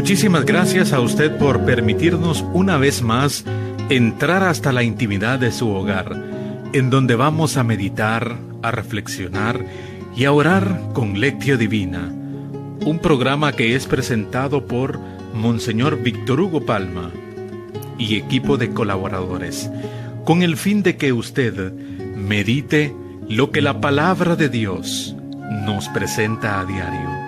Muchísimas gracias a usted por permitirnos una vez más entrar hasta la intimidad de su hogar, en donde vamos a meditar, a reflexionar y a orar con Lectio Divina, un programa que es presentado por Monseñor Víctor Hugo Palma y equipo de colaboradores, con el fin de que usted medite lo que la palabra de Dios nos presenta a diario.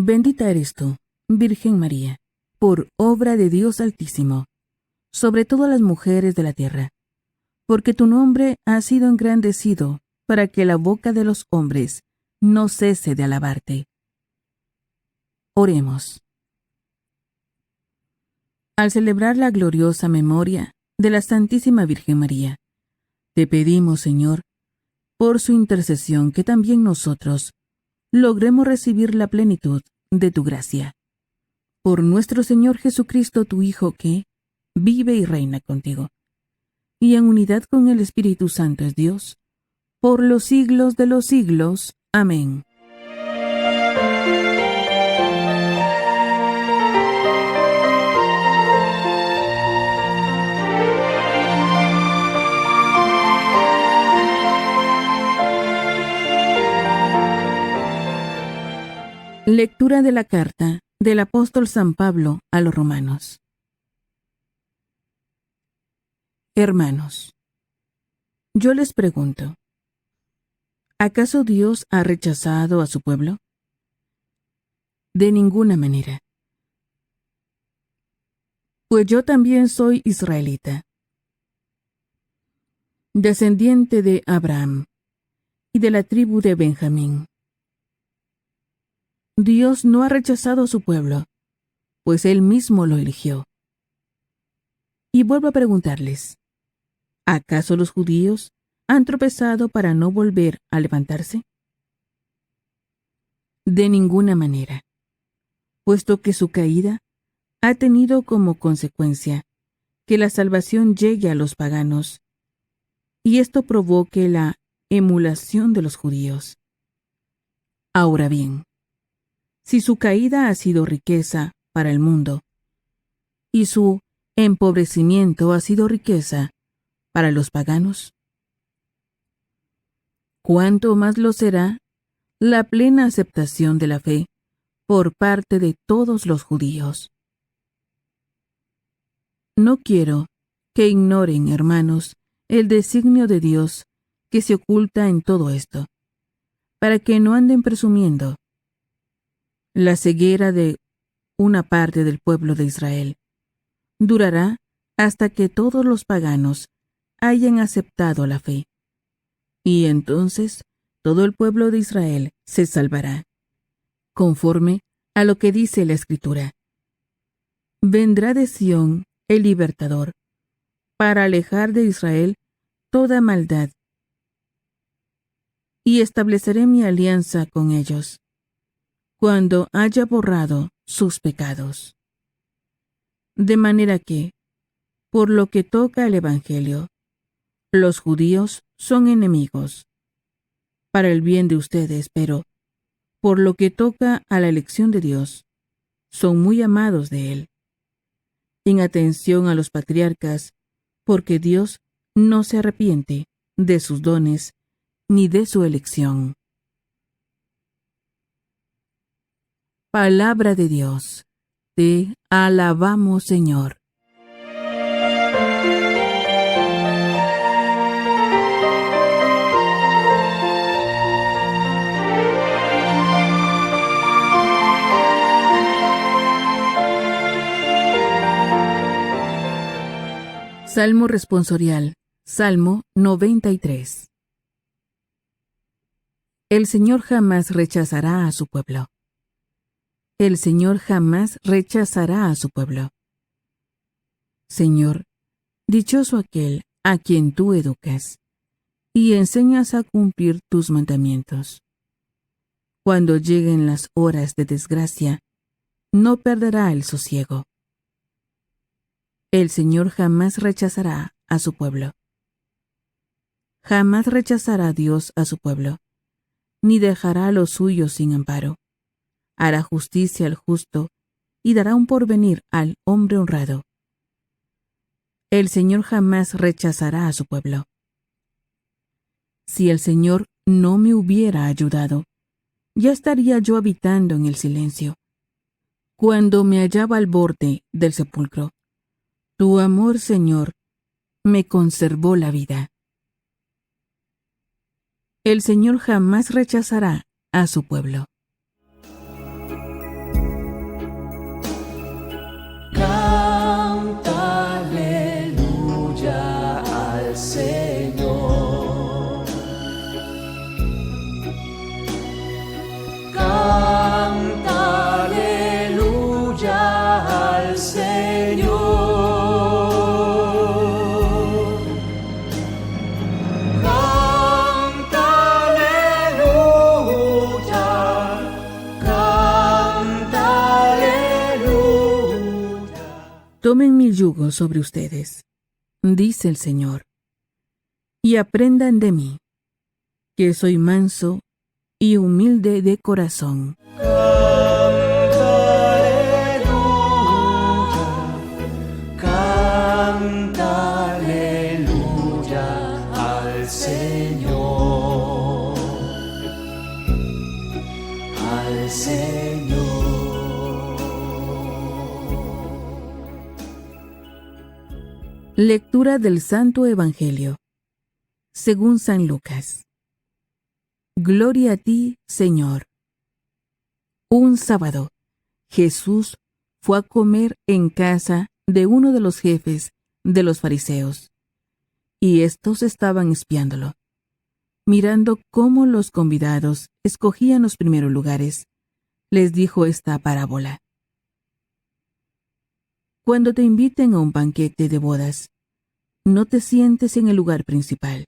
Bendita eres tú, Virgen María, por obra de Dios Altísimo, sobre todas las mujeres de la tierra, porque tu nombre ha sido engrandecido para que la boca de los hombres no cese de alabarte. Oremos. Al celebrar la gloriosa memoria de la Santísima Virgen María, te pedimos, Señor, por su intercesión, que también nosotros logremos recibir la plenitud de tu gracia. Por nuestro Señor Jesucristo, tu Hijo, que vive y reina contigo, y en unidad con el Espíritu Santo es Dios, por los siglos de los siglos. Amén. Lectura de la carta del apóstol San Pablo a los Romanos. Hermanos, yo les pregunto, ¿acaso Dios ha rechazado a su pueblo? De ninguna manera. Pues yo también soy israelita, descendiente de Abraham y de la tribu de Benjamín. Dios no ha rechazado a su pueblo, pues Él mismo lo eligió. Y vuelvo a preguntarles, ¿acaso los judíos han tropezado para no volver a levantarse? De ninguna manera, puesto que su caída ha tenido como consecuencia que la salvación llegue a los paganos, y esto provoque la emulación de los judíos. Ahora bien, si su caída ha sido riqueza para el mundo, y su empobrecimiento ha sido riqueza para los paganos, ¿cuánto más lo será la plena aceptación de la fe por parte de todos los judíos? No quiero que ignoren, hermanos, el designio de Dios que se oculta en todo esto, para que no anden presumiendo. La ceguera de una parte del pueblo de Israel durará hasta que todos los paganos hayan aceptado la fe, y entonces todo el pueblo de Israel se salvará, conforme a lo que dice la Escritura. Vendrá de Sión el libertador, para alejar de Israel toda maldad, y estableceré mi alianza con ellos, cuando haya borrado sus pecados. De manera que, por lo que toca al Evangelio, los judíos son enemigos, para el bien de ustedes, pero, por lo que toca a la elección de Dios, son muy amados de Él. En atención a los patriarcas, porque Dios no se arrepiente de sus dones ni de su elección. Palabra de Dios. Te alabamos, Señor. Salmo responsorial. Salmo 93. El Señor jamás rechazará a su pueblo. El Señor jamás rechazará a su pueblo. Señor, dichoso aquel a quien tú educas y enseñas a cumplir tus mandamientos. Cuando lleguen las horas de desgracia, no perderá el sosiego. El Señor jamás rechazará a su pueblo. Jamás rechazará Dios a su pueblo, ni dejará a los suyos sin amparo. Hará justicia al justo y dará un porvenir al hombre honrado. El Señor jamás rechazará a su pueblo. Si el Señor no me hubiera ayudado, ya estaría yo habitando en el silencio. Cuando me hallaba al borde del sepulcro, tu amor, Señor, me conservó la vida. El Señor jamás rechazará a su pueblo. Canta aleluya al Señor. Canta aleluya al Señor. Tomen mi yugo sobre ustedes, dice el Señor, y aprendan de mí, que soy manso y humilde de corazón. Canta aleluya al Señor, al Señor. Lectura del Santo Evangelio, según San Lucas. Gloria a ti, Señor. Un sábado, Jesús fue a comer en casa de uno de los jefes de los fariseos, y estos estaban espiándolo, mirando cómo los convidados escogían los primeros lugares. Les dijo esta parábola. Cuando te inviten a un banquete de bodas, no te sientes en el lugar principal,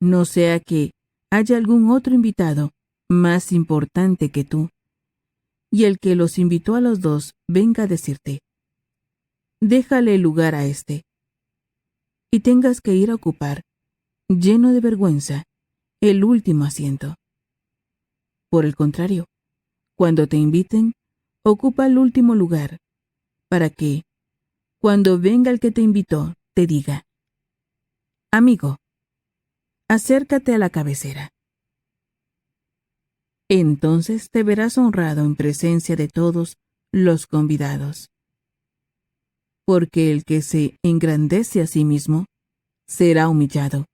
no sea que haya algún otro invitado más importante que tú, y el que los invitó a los dos venga a decirte, déjale el lugar a este, y tengas que ir a ocupar, lleno de vergüenza, el último asiento. Por el contrario, cuando te inviten, ocupa el último lugar, para que, cuando venga el que te invitó, te diga, amigo, acércate a la cabecera. Entonces te verás honrado en presencia de todos los convidados. Porque el que se engrandece a sí mismo, será humillado,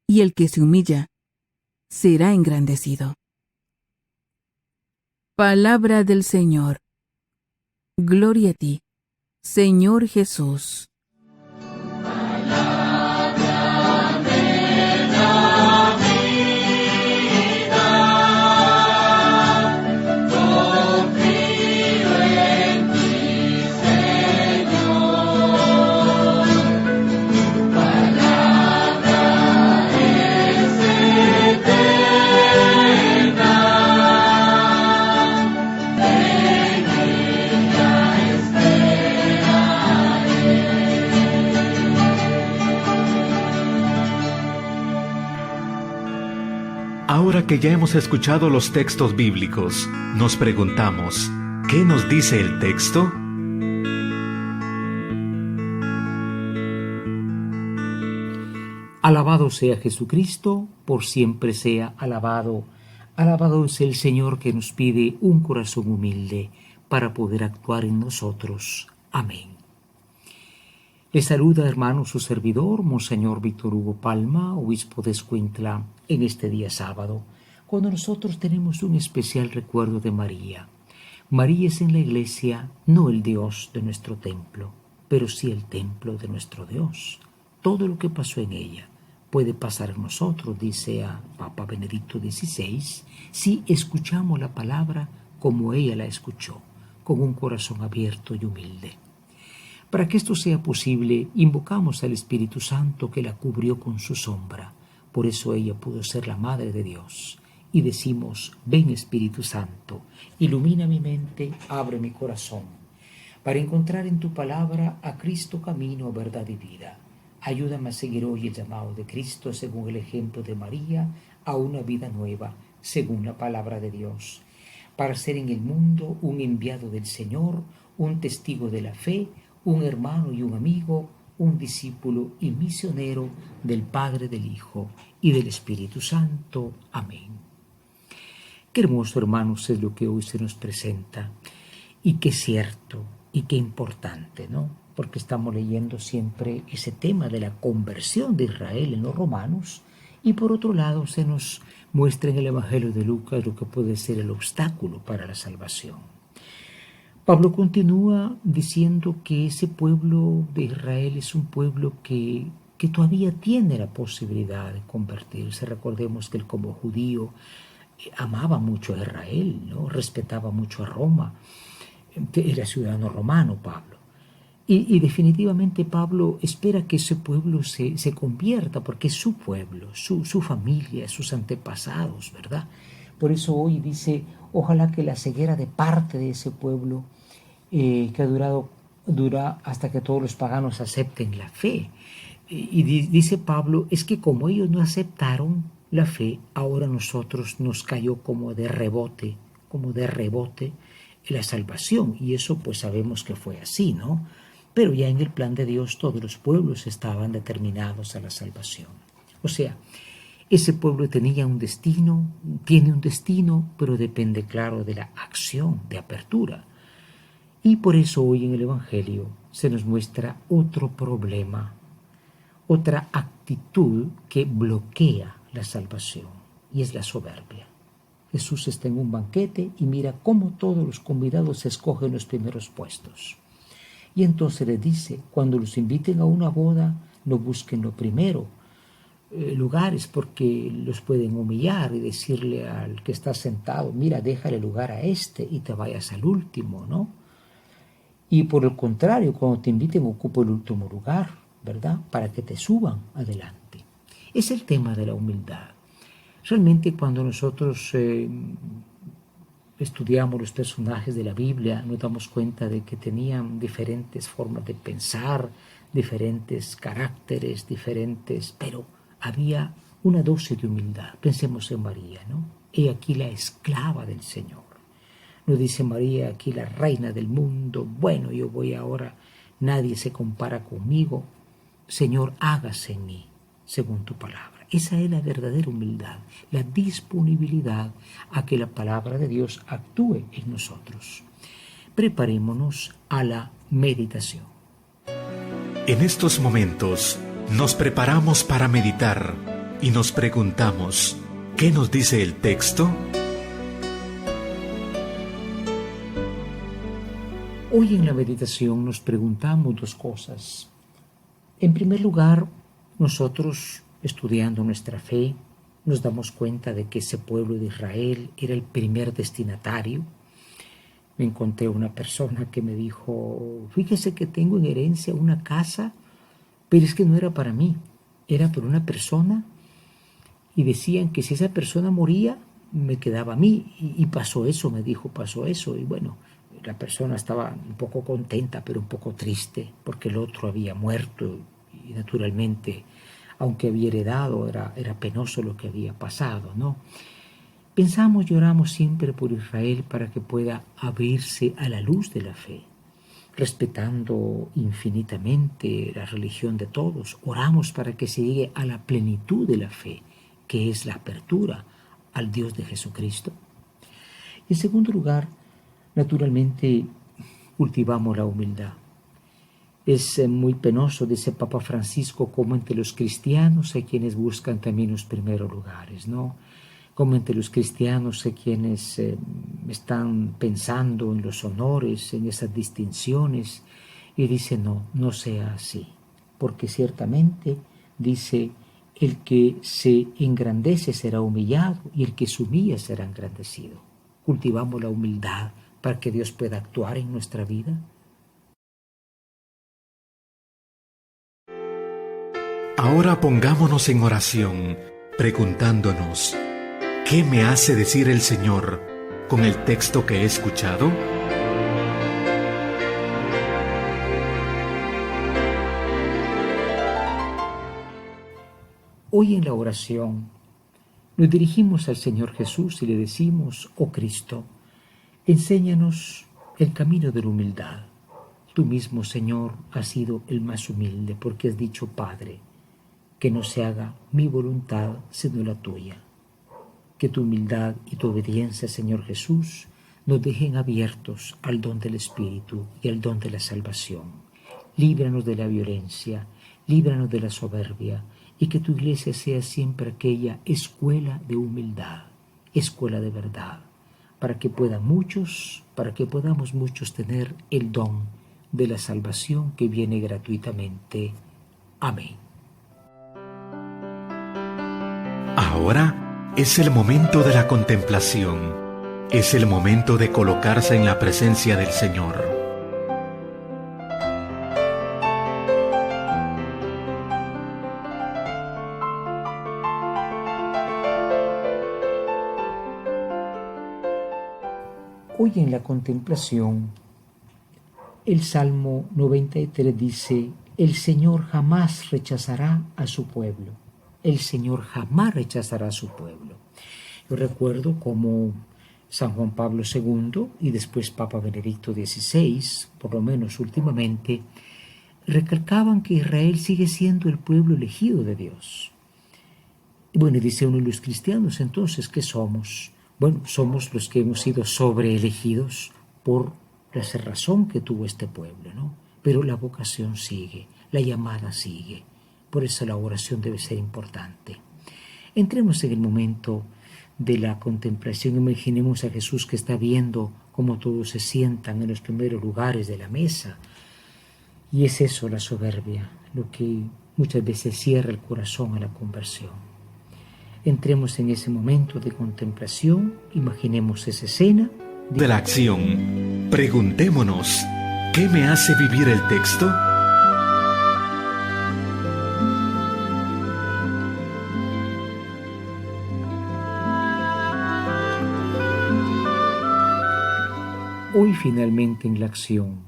y el que se humilla, será engrandecido. Palabra del Señor. Gloria a ti, Señor Jesús. Ahora que ya hemos escuchado los textos bíblicos, nos preguntamos, ¿qué nos dice el texto? Alabado sea Jesucristo, por siempre sea alabado. Alabado es el Señor que nos pide un corazón humilde para poder actuar en nosotros. Amén. Les saluda, hermano, su servidor, Monseñor Víctor Hugo Palma, obispo de Escuintla, en este día sábado, cuando nosotros tenemos un especial recuerdo de María. María es en la Iglesia no el Dios de nuestro templo, pero sí el templo de nuestro Dios. Todo lo que pasó en ella puede pasar en nosotros, dice a Papa Benedicto XVI, si escuchamos la palabra como ella la escuchó, con un corazón abierto y humilde. Para que esto sea posible, invocamos al Espíritu Santo que la cubrió con su sombra. Por eso ella pudo ser la Madre de Dios y decimos: ven Espíritu Santo, ilumina mi mente, abre mi corazón, para encontrar en tu palabra a Cristo camino, verdad y vida. Ayúdame a seguir hoy el llamado de Cristo según el ejemplo de María a una vida nueva, según la palabra de Dios, para ser en el mundo un enviado del Señor, un testigo de la fe, un hermano y un amigo, un discípulo y misionero del Padre, del Hijo y del Espíritu Santo. Amén. Qué hermoso, hermanos, es lo que hoy se nos presenta, y qué cierto y qué importante, ¿no? Porque estamos leyendo siempre ese tema de la conversión de Israel en los romanos, y por otro lado se nos muestra en el Evangelio de Lucas lo que puede ser el obstáculo para la salvación. Pablo continúa diciendo que ese pueblo de Israel es un pueblo que todavía tiene la posibilidad de convertirse. Recordemos que él, como judío, amaba mucho a Israel, ¿no? Respetaba mucho a Roma. Era ciudadano romano Pablo. Y definitivamente Pablo espera que ese pueblo se convierta, porque es su pueblo, su familia, sus antepasados, ¿verdad? Por eso hoy dice: ojalá que la ceguera de parte de ese pueblo que dura hasta que todos los paganos acepten la fe. Y dice Pablo, es que como ellos no aceptaron la fe, ahora a nosotros nos cayó como de rebote la salvación. Y eso pues sabemos que fue así, ¿no? Pero ya en el plan de Dios todos los pueblos estaban determinados a la salvación. O sea, ese pueblo tenía un destino, tiene un destino, pero depende, claro, de la acción de apertura. Y por eso hoy en el Evangelio se nos muestra otro problema, otra actitud que bloquea la salvación, y es la soberbia. Jesús está en un banquete y mira cómo todos los convidados escogen los primeros puestos. Y entonces les dice: cuando los inviten a una boda, no busquen lo primero, lugares, porque los pueden humillar y decirle al que está sentado: mira, déjale lugar a este y te vayas al último, ¿no? Y por el contrario, cuando te inviten, ocupa el último lugar, ¿verdad? Para que te suban adelante. Es el tema de la humildad. Realmente cuando nosotros estudiamos los personajes de la Biblia, nos damos cuenta de que tenían diferentes formas de pensar, diferentes caracteres, pero había una dosis de humildad. Pensemos en María, ¿no? Ella aquí la esclava del Señor. No dice María aquí la reina del mundo: bueno, yo voy ahora, nadie se compara conmigo. Señor, hágase en mí según tu palabra. Esa es la verdadera humildad, la disponibilidad a que la palabra de Dios actúe en nosotros. Preparémonos a la meditación. En estos momentos nos preparamos para meditar y nos preguntamos: ¿qué nos dice el texto? Hoy en la meditación nos preguntamos dos cosas. En primer lugar, nosotros, estudiando nuestra fe, nos damos cuenta de que ese pueblo de Israel era el primer destinatario. Me encontré una persona que me dijo: fíjese que tengo en herencia una casa, pero es que no era para mí, era para una persona, y decían que si esa persona moría, me quedaba a mí, y pasó eso, me dijo, pasó eso, y bueno, la persona estaba un poco contenta, pero un poco triste, porque el otro había muerto, y naturalmente, aunque había heredado, era penoso lo que había pasado, ¿no? Pensamos y oramos siempre por Israel para que pueda abrirse a la luz de la fe, respetando infinitamente la religión de todos. Oramos para que se llegue a la plenitud de la fe, que es la apertura al Dios de Jesucristo. Y en segundo lugar, naturalmente, cultivamos la humildad. Es muy penoso, dice Papa Francisco, como entre los cristianos hay quienes buscan también los primeros lugares, ¿no? Como entre los cristianos hay quienes están pensando en los honores, en esas distinciones, y dice: no sea así, porque ciertamente, dice, el que se engrandece será humillado y el que se humilla será engrandecido. Cultivamos la humildad para que Dios pueda actuar en nuestra vida. Ahora pongámonos en oración, preguntándonos: ¿Qué me hace decir el Señor con el texto que he escuchado? Hoy en la oración nos dirigimos al Señor Jesús y le decimos: oh Cristo, enséñanos el camino de la humildad. Tú mismo, Señor, has sido el más humilde, porque has dicho: Padre, que no se haga mi voluntad sino la tuya. Que tu humildad y tu obediencia, Señor Jesús, nos dejen abiertos al don del Espíritu y al don de la salvación. Líbranos de la violencia, líbranos de la soberbia, y que tu iglesia sea siempre aquella escuela de humildad, escuela de verdad, para que podamos muchos tener el don de la salvación que viene gratuitamente. Amén. Ahora es el momento de la contemplación, es el momento de colocarse en la presencia del Señor. Hoy en la contemplación, el Salmo 93 dice: el Señor jamás rechazará a su pueblo. El Señor jamás rechazará a su pueblo. Yo recuerdo como San Juan Pablo II y después Papa Benedicto XVI, por lo menos últimamente, recalcaban que Israel sigue siendo el pueblo elegido de Dios. Y bueno, dice uno: los cristianos, entonces, ¿qué somos? Bueno, somos los que hemos sido sobreelegidos por la cerrazón que tuvo este pueblo, ¿no? Pero la vocación sigue, la llamada sigue. Por eso la oración debe ser importante. Entremos en el momento de la contemplación. Imaginemos a Jesús que está viendo cómo todos se sientan en los primeros lugares de la mesa. Y es eso, la soberbia, lo que muchas veces cierra el corazón a la conversión. Entremos en ese momento de contemplación, imaginemos esa escena De la acción, preguntémonos, ¿qué me hace vivir el texto? Hoy finalmente en la acción,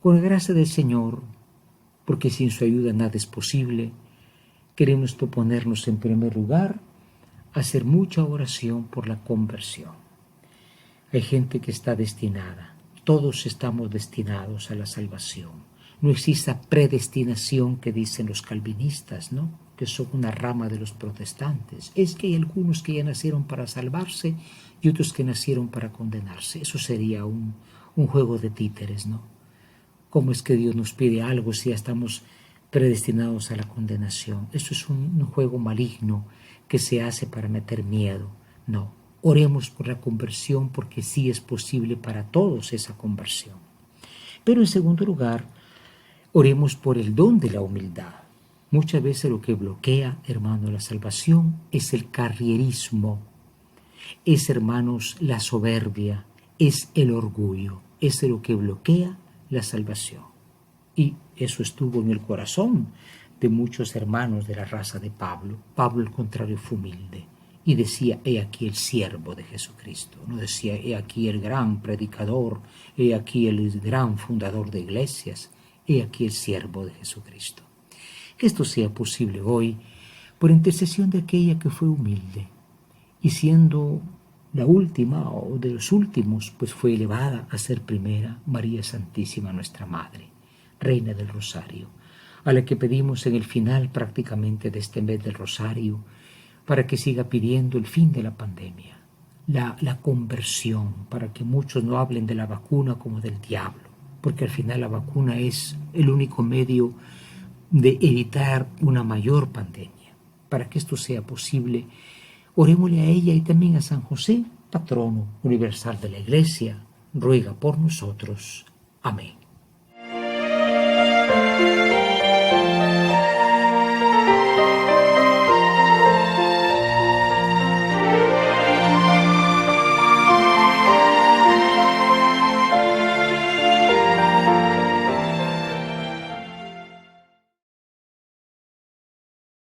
con la gracia del Señor, porque sin su ayuda nada es posible, queremos proponernos en primer lugar hacer mucha oración por la conversión. Hay gente que está destinada, todos estamos destinados a la salvación. No existe predestinación que dicen los calvinistas, ¿no? Que son una rama de los protestantes. Es que hay algunos que ya nacieron para salvarse y otros que nacieron para condenarse. Eso sería un juego de títeres, ¿no? ¿Cómo es que Dios nos pide algo si ya estamos predestinados a la condenación? Eso es un juego maligno que se hace para meter miedo. No, oremos por la conversión, porque sí es posible para todos esa conversión. Pero en segundo lugar, oremos por el don de la humildad. Muchas veces lo que bloquea, hermano, la salvación es el carrierismo, es, hermanos, la soberbia, es el orgullo, es lo que bloquea la salvación. Y eso estuvo en el corazón de muchos hermanos de la raza de Pablo. Pablo, al contrario, fue humilde y decía: he aquí el siervo de Jesucristo. No decía: he aquí el gran predicador, he aquí el gran fundador de iglesias, he aquí el siervo de Jesucristo. Que esto sea posible hoy por intercesión de aquella que fue humilde y siendo la última o de los últimos, pues fue elevada a ser primera, María Santísima, nuestra Madre, Reina del Rosario, a la que pedimos en el final prácticamente de este mes del Rosario, para que siga pidiendo el fin de la pandemia, la conversión, para que muchos no hablen de la vacuna como del diablo, porque al final la vacuna es el único medio de evitar una mayor pandemia. Para que esto sea posible, orémosle a ella y también a San José, patrono universal de la Iglesia, ruega por nosotros. Amén.